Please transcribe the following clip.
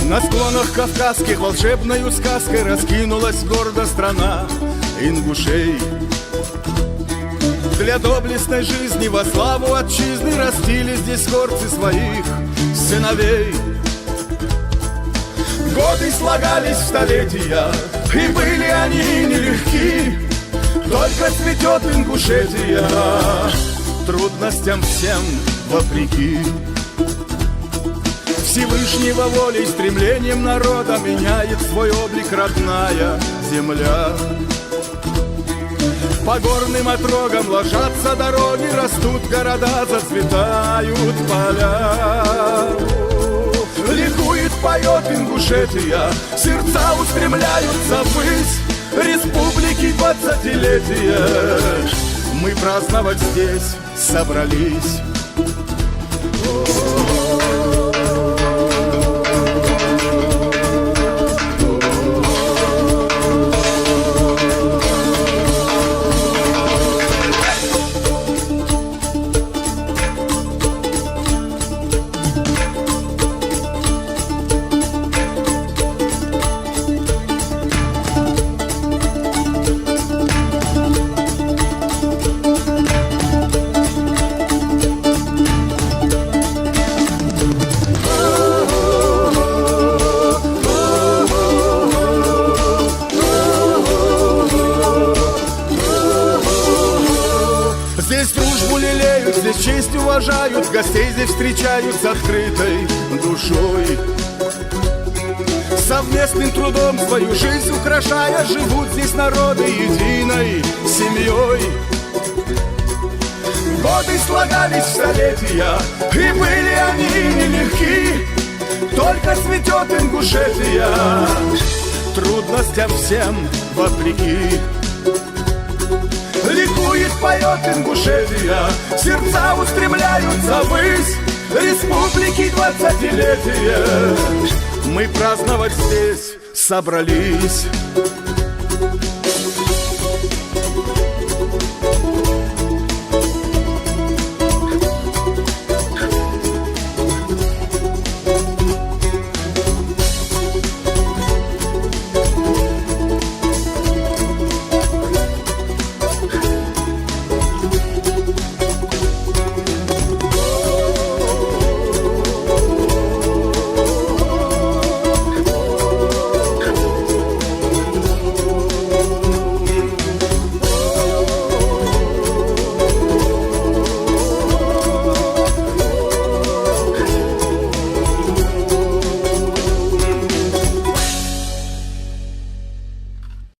На склонах кавказских волшебною сказкой раскинулась гордо страна ингушей. Для доблестной жизни во славу отчизны растили здесь горцы своих сыновей. Годы слагались в столетия, и были они нелегки. Только цветет Ингушетия, трудностям всем вопреки. Всевышнего волей, стремлением народа меняет свой облик родная земля. По горным отрогам ложатся дороги, растут города, зацветают поля. Ликует, поет Ингушетия, сердца устремляются ввысь республики 20-летия. Мы праздновать здесь собрались. Здесь дружбу лелеют, здесь честь уважают, гостей здесь встречают с открытой душой. Совместным трудом свою жизнь украшая, живут здесь народы единой семьей. Годы слагались в столетия, и были они нелегки. Только цветет Ингушетия, трудностям всем вопреки. Ликует, поет Ингушетия, сердца устремляются ввысь республики 20-летия. Мы праздновать здесь собрались.